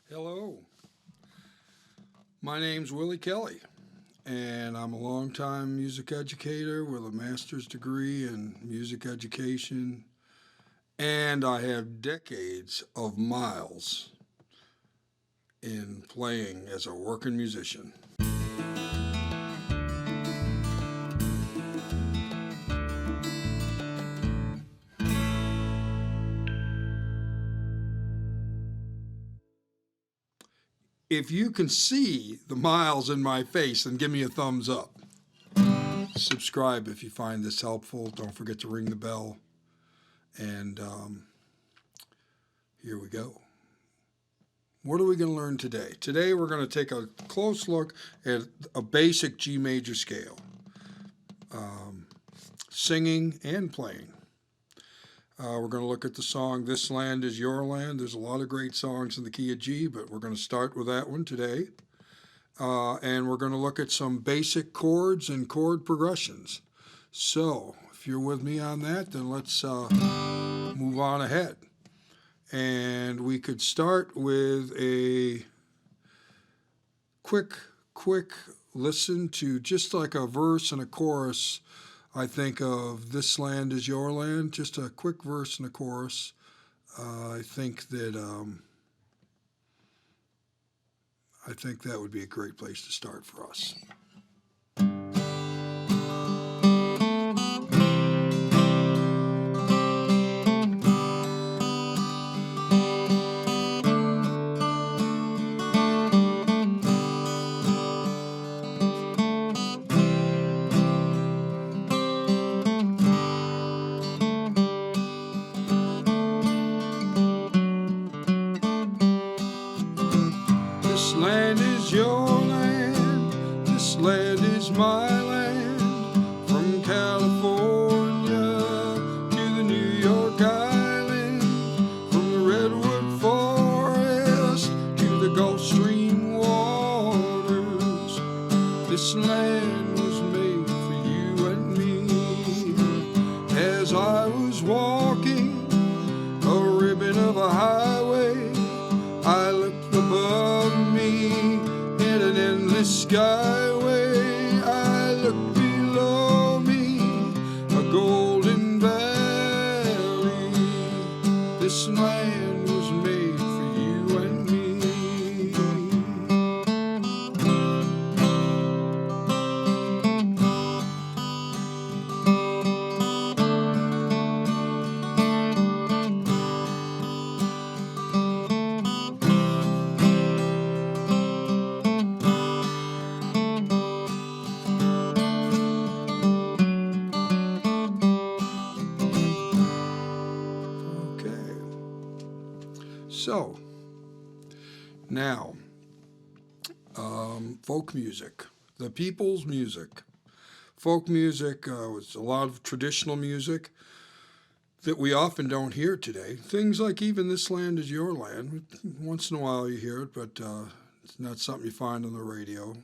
Hello, my name's Willy Kelly, and I'm a longtime music educator with a master's degree in music education, and I have decades of miles in playing as a working musician. If you can see the miles in my face, then give me a thumbs up. Subscribe if you find this helpful. Don't forget to ring the bell. And here we go. What are we going to learn today? Today we're going to take a close look at a basic G major scale, singing and playing. We're going to look at the song This Land Is Your Land. There's a lot of great songs in the key of G, but we're going to start with that one today. And we're going to look at some basic chords and chord progressions. So if you're with me on that, then let's move on ahead. And we could start with a quick listen to just like a verse and a chorus. I think of This Land Is Your Land, just a quick verse and a chorus. I think that would be a great place to start for us. This land is your land, this land is my land, from California to the New York Island, from the Redwood Forest to the Gulf Stream waters. This land was made for you and me. As I was walking a ribbon of a highway, I looked above me in an endless skyway. I looked below me, a golden valley. This land was made for you and me. So, now, folk music, the people's music. Folk music was a lot of traditional music that we often don't hear today. Things like even This Land Is Your Land. Once in a while you hear it, but it's not something you find on the radio.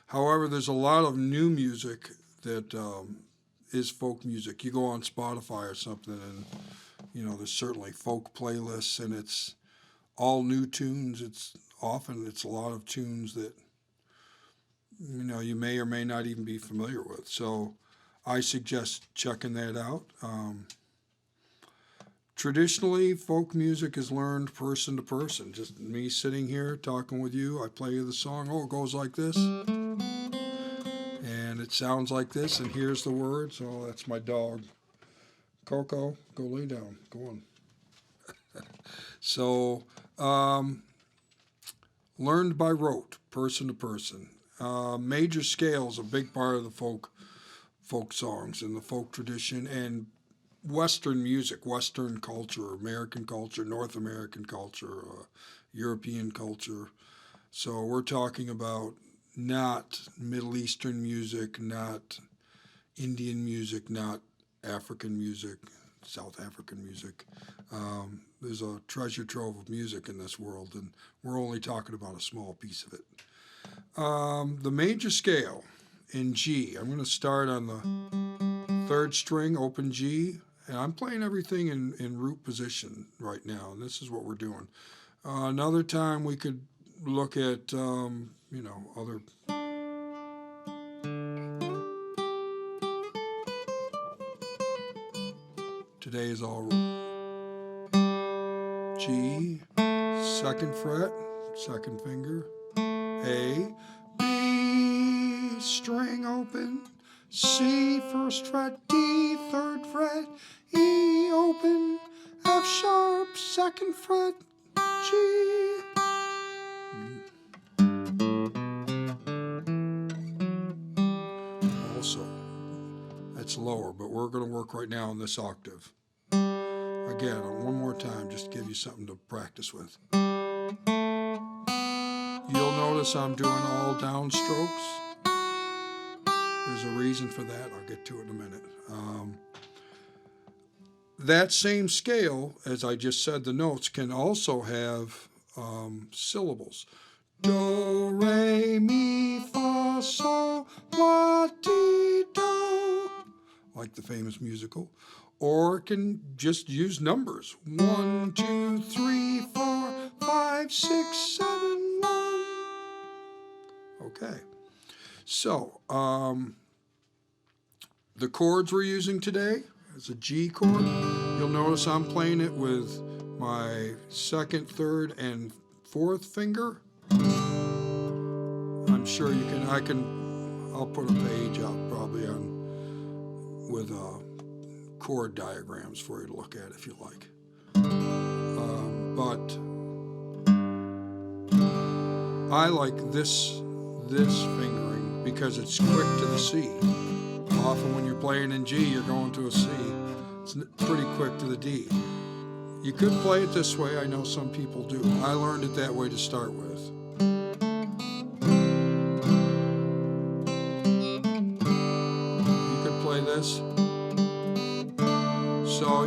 However, there's a lot of new music that is folk music. You go on Spotify or something and, there's certainly folk playlists, and it's all new tunes. It's a lot of tunes that you may or may not even be familiar with. So I suggest checking that out. Traditionally, folk music is learned person to person. Just me sitting here talking with you. I play you the song. Oh, it goes like this, and it sounds like this. And here's the words. Oh, that's my dog, Coco. Go lay down. Go on. So, learned by rote, person to person. Major scale is a big part of the folk songs and the folk tradition, and Western music, Western culture, American culture, North American culture, European culture. So we're talking about not Middle Eastern music, not Indian music, not African music, South African music. There's a treasure trove of music in this world, and we're only talking about a small piece of it. The major scale in G, I'm going to start on the third string, open G, and I'm playing everything in root position right now, and this is what we're doing. Another time we could look at, other. Today is all G, second fret, second finger, A, B, string open, C, first fret, D, third fret, E, open, F sharp, second fret, G. Also, that's lower, but we're going to work right now on this octave. Again, one more time, just to give you something to practice with. You'll notice I'm doing all downstrokes. There's a reason for that. I'll get to it in a minute. That same scale, as I just said, the notes can also have syllables. Do, re, mi, fa, sol, la, ti, do, like the famous musical. Or it can just use numbers. 1, 2, 3, 4, 5, 6, 7, 1. Okay. So, the chords we're using today is a G chord. You'll notice I'm playing it with my second, third, and fourth finger. I'm sure you can, I'll put a page out probably with chord diagrams for you to look at if you like. But I like this fingering because it's quick to the C. Often when you're playing in G, you're going to a C. It's pretty quick to the D. You could play it this way. I know some people do. I learned it that way to start with. You could play this. So,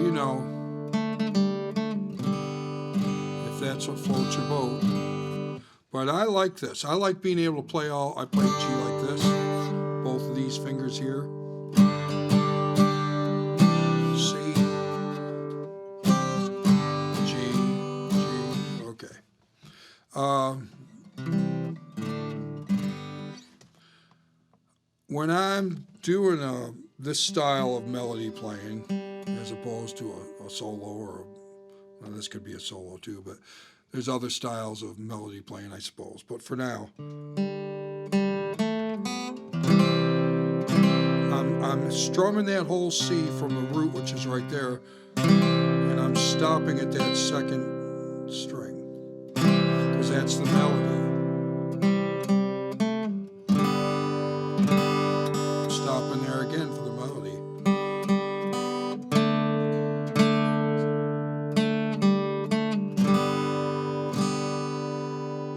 if that's what floats your boat. But I like this. I like being able to play I play G like this. Both of these fingers here. C, G, okay. When I'm doing this style of melody playing, as opposed to a solo, well, this could be a solo too, but there's other styles of melody playing, I suppose. But for now, I'm strumming that whole C from the root, which is right there, and I'm stopping at that second string, because that's the melody. Stopping there again for the melody.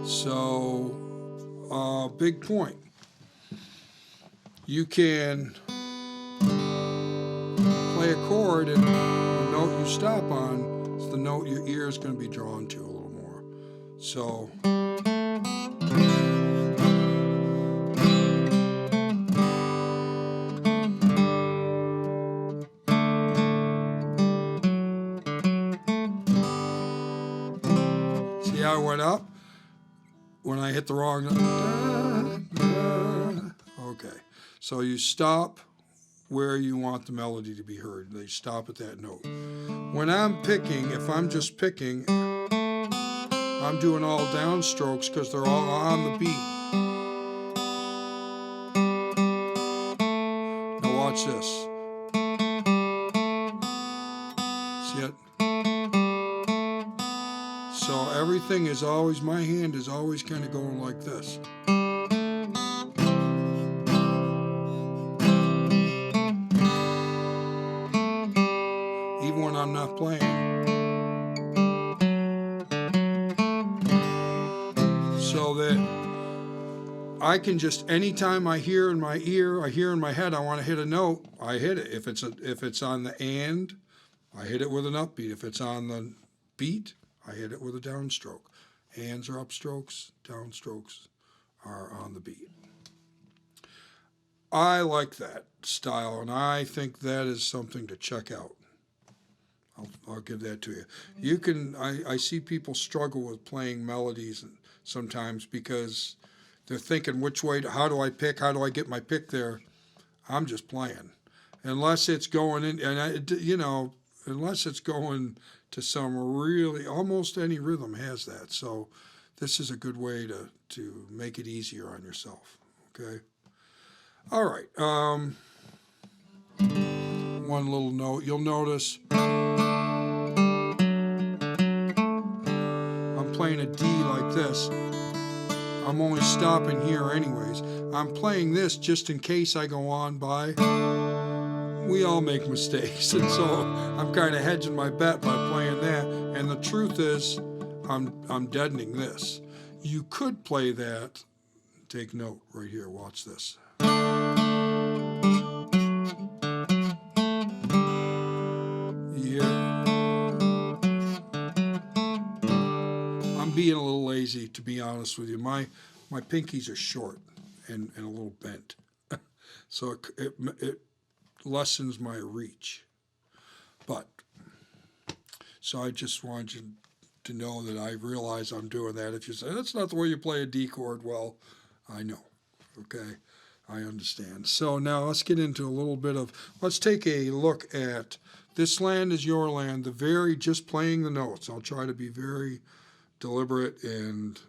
So, big point. You can play a chord, and the note you stop on is the note your ear is going to be drawn to a little more. So, see how I went up when I hit the wrong note? Okay, so you stop where you want the melody to be heard. They stop at that note. When I'm picking, if I'm just picking, I'm doing all downstrokes because they're all on the beat. Now watch this. See it? So everything is always, my hand is always kind of going like this. Even when I'm not playing. So that I can just, anytime I hear in my ear, I hear in my head, I want to hit a note, I hit it. If it's on the and, I hit it with an upbeat. If it's on the beat, I hit it with a downstroke. Ands are upstrokes, downstrokes are on the beat. I like that style, and I think that is something to check out. I'll give that to you. You can. I see people struggle with playing melodies sometimes because they're thinking which way. How do I pick? How do I get my pick there? I'm just playing, unless it's going in, unless it's going to some really almost any rhythm has that. So this is a good way to make it easier on yourself. Okay. All right. One little note. You'll notice I'm playing a D like this. I'm only stopping here anyways. I'm playing this just in case I go on by. We all make mistakes, and so I'm kind of hedging my bet by playing that. And the truth is, I'm deadening this. You could play that. Take note right here. Watch this. I'm being a little lazy, to be honest with you. My pinkies are short and a little bent, so it lessens my reach. But so I just want you to know that I realize I'm doing that. If you say that's not the way you play a D chord, well, I know. Okay, I understand. So now let's get into a little bit of. Let's take a look at This Land Is Your Land. Just playing the notes. I'll try to be very deliberate and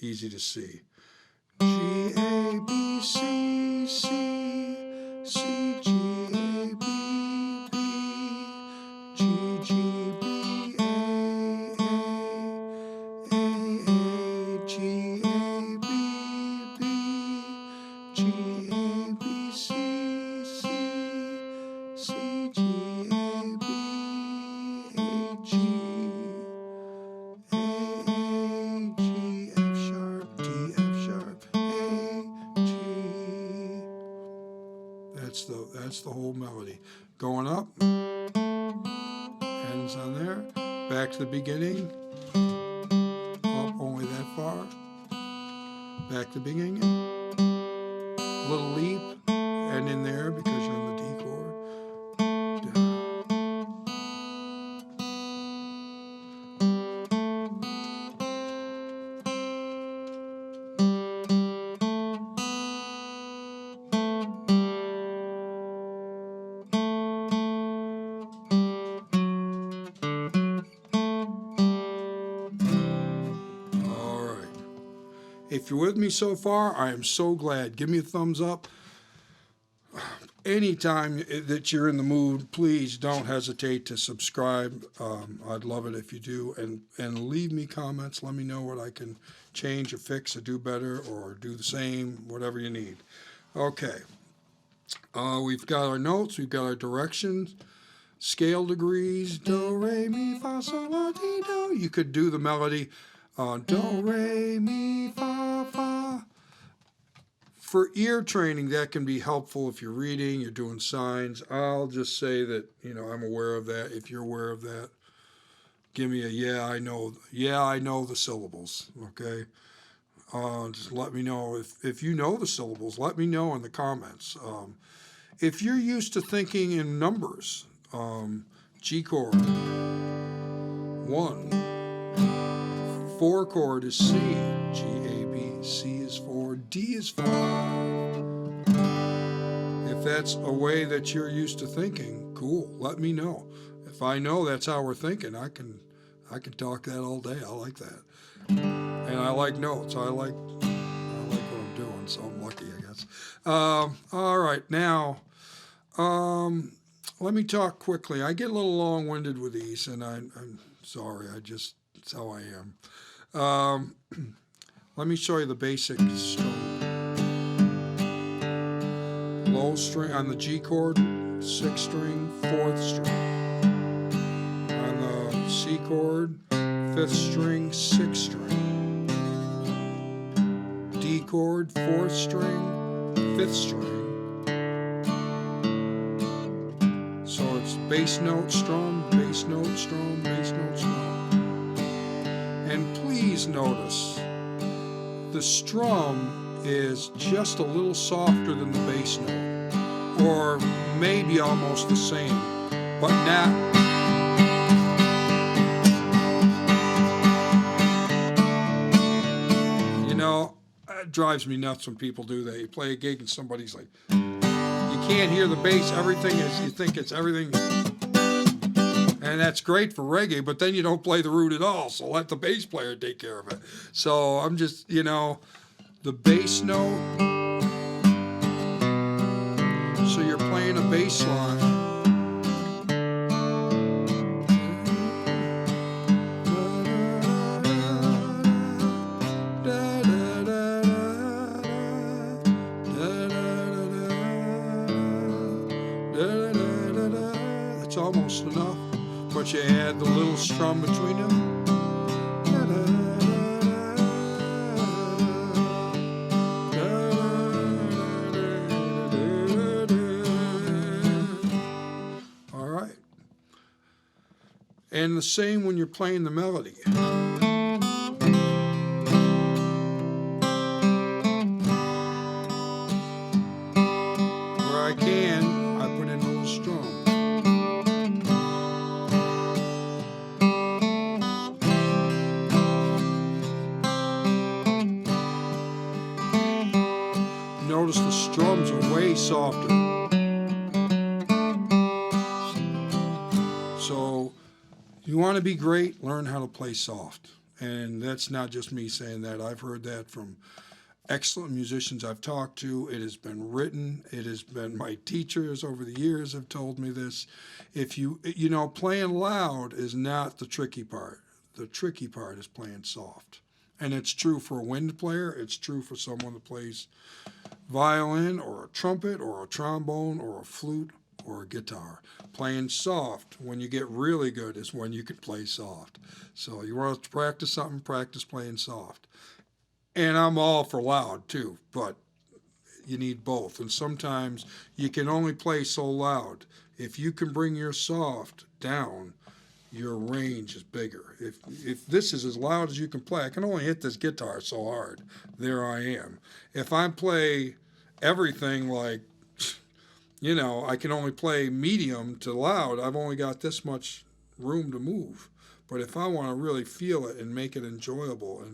easy to see. G, A, B, C, C, C, G, A, B, B, G, G, B, A, A, G, A, B, B, G, A, B, C, C, C, G, A, B, A, G. That's the whole melody. Going up, ends on there, back to the beginning, up only that far, back to the beginning, little leap, and in there because you're in the D chord. If you're with me so far, I am so glad. Give me a thumbs up. Anytime that you're in the mood, please don't hesitate to subscribe. I'd love it if you do. And leave me comments. Let me know what I can change or fix or do better or do the same, whatever you need. Okay. We've got our notes. We've got our directions. Scale degrees. Do, re, mi, fa, sol, la, ti, do. You could do the melody. Do, re, mi, fa, fa. For ear training, that can be helpful if you're reading, you're doing signs. I'll just say that, I'm aware of that. If you're aware of that, give me a yeah, I know the syllables, okay? Just let me know. If you know the syllables, let me know in the comments. If you're used to thinking in numbers, G chord, 1. 4 chord is C, G, A, B, C is 4, D is 5. If that's a way that you're used to thinking, cool, let me know. If I know that's how we're thinking, I can talk that all day. I like that. And I like notes. I like what I'm doing, so I'm lucky, I guess. All right, now, let me talk quickly. I get a little long-winded with these, and I'm sorry. It's how I am. Let me show you the basic strum. Low string on the G chord, 6th string, 4th string. On the C chord, 5th string, 6th string. D chord, 4th string, 5th string. So it's bass note, strum, bass note, strum, bass note, strum. And please notice, the strum is just a little softer than the bass note, or maybe almost the same, but not It drives me nuts when people do that. You play a gig and somebody's like, you can't hear the bass. Everything is, you think it's everything. And that's great for reggae, but then you don't play the root at all. So let the bass player take care of it. So I'm just, you know, the bass note. So you're playing a bass line. That's almost enough. But you add the little strum between them. All right. And the same when you're playing the melody. Where I can, I put in a little strum. Notice the strums are way softer. So you want to be great, learn how to play soft. And that's not just me saying that. I've heard that from excellent musicians I've talked to. It has been written. It has been, my teachers over the years have told me this. If you know, playing loud is not the tricky part. The tricky part is playing soft. And it's true for a wind player. It's true for someone that plays violin or a trumpet or a trombone or a flute or a guitar. Playing soft, when you get really good, is when you can play soft. So you want to practice something, practice playing soft. And I'm all for loud too, but you need both. And sometimes you can only play so loud. If you can bring your soft down, your range is bigger. If this is as loud as you can play, I can only hit this guitar so hard. There I am. If I play everything like, you know, I can only play medium to loud, I've only got this much room to move. But if I want to really feel it and make it enjoyable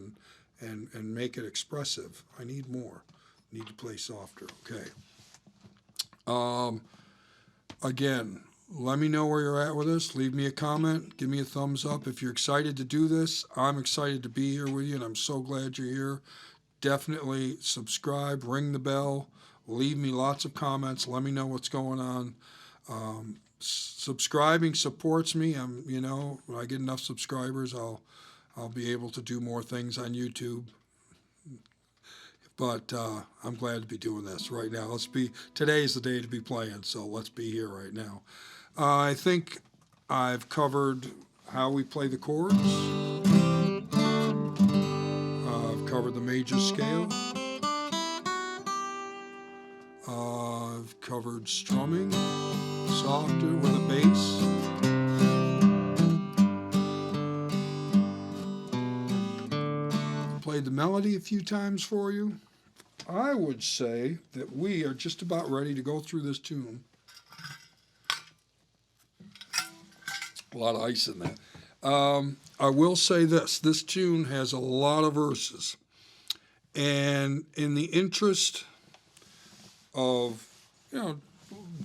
and make it expressive, I need more. I need to play softer. Okay. Again, let me know where you're at with this. Leave me a comment. Give me a thumbs up. If you're excited to do this, I'm excited to be here with you, and I'm so glad you're here. Definitely subscribe, ring the bell, leave me lots of comments. Let me know what's going on. Subscribing supports me. You know, when I get enough subscribers, I'll be able to do more things on YouTube. But I'm glad to be doing this right now. Today's the day to be playing, so let's be here right now. I think I've covered how we play the chords. I've covered the major scale. I've covered strumming, softer with a bass. Played the melody a few times for you. I would say that we are just about ready to go through this tune. A lot of ice in that. I will say this tune has a lot of verses. And in the interest of, you know,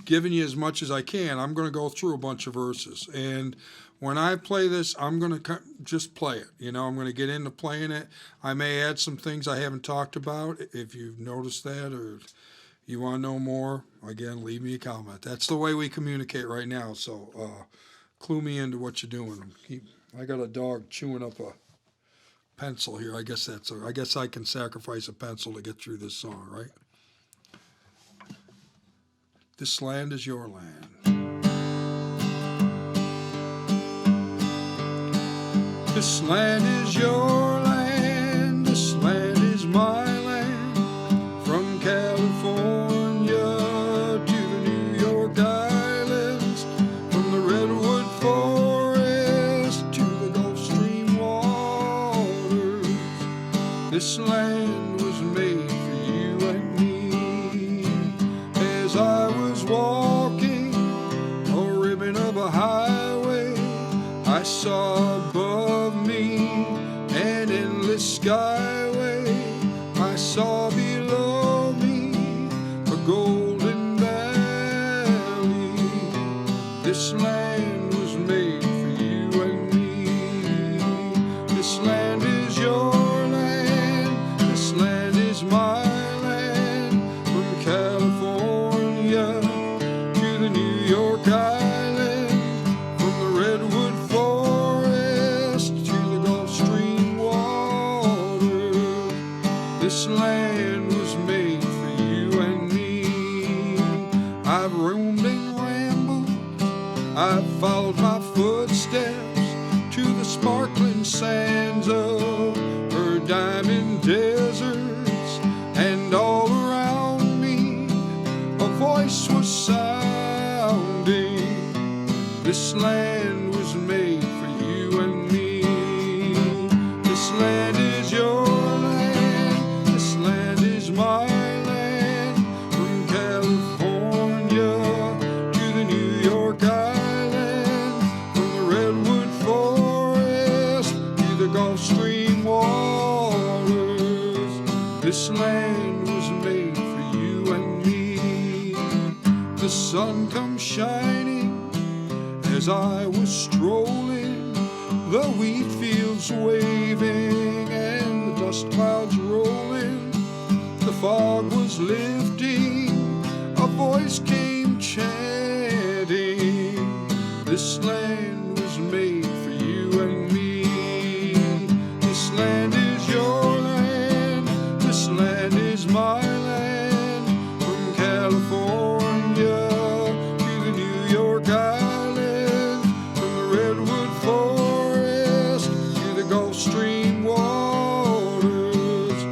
giving you as much as I can, I'm going to go through a bunch of verses. And when I play this, I'm going to just play it. You know, I'm going to get into playing it. I may add some things I haven't talked about. If you've noticed that or you want to know more, again, leave me a comment. That's the way we communicate right now. So clue me into what you're doing. I got a dog chewing up a pencil here. I guess I can sacrifice a pencil to get through this song, right? This land is your land. This land is your land, this land is my land. From California to the New York Islands, from the Redwood Forest to the Gulf Stream waters. This land was made for you and me. As I was walking a ribbon of a highway, I saw above me an endless skyway. I saw This land is your land, this land is my land. From California to the New York Island, from the redwood forest to the Gulf Stream water. This land was made for you and me. I've roamed and rambled, I've followed my footsteps to the sparkling sands of her diamond deserts, and all around me a voice was sounding. This land was made for you and me. This land is your land, this land is my land. From California to the New York Island, from the redwood forest to the Gulf Stream waters. This land was made for you and me. The sun comes shining as I was strolling, the wheat fields waving and the dust clouds rolling. The fog was lifting, a voice came chanting. This land was made for you and me. This land is your land, this land is my land. From California to the New York Island, from the redwood forest to the Gulf Stream waters.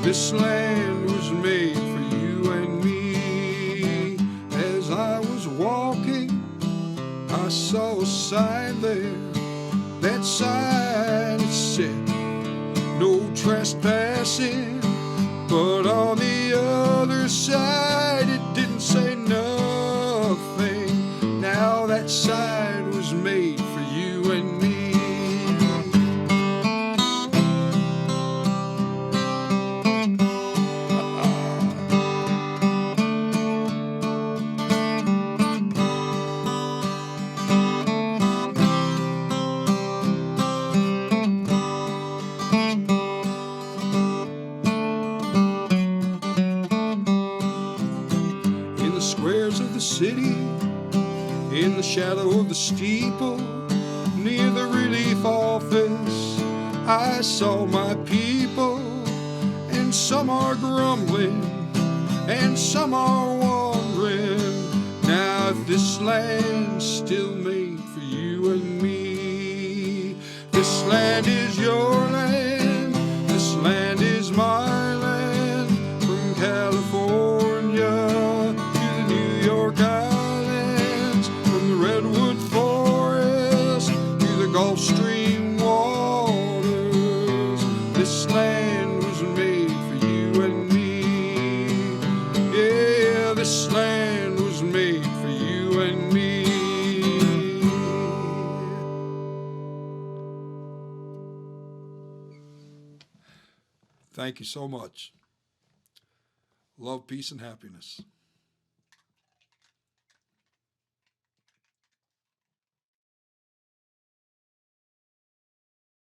This land was made for you and me. As I was walking, I saw a sign there. That sign, it said, no trespassing. But on the other side, it didn't say nothing. Now that sign was made for you and me. In the squares of the city, in the shadow of the steeple, near the relief office, I saw my people. And some are grumbling, and some are wondering, now if this land's still made for you and me. This land is your land, this land is my land. From California to the New York Islands, from the redwood forest to the Gulf Stream waters. This land was made for you and me. Yeah, this land was made for you and me. Thank you so much. Love, peace, and happiness.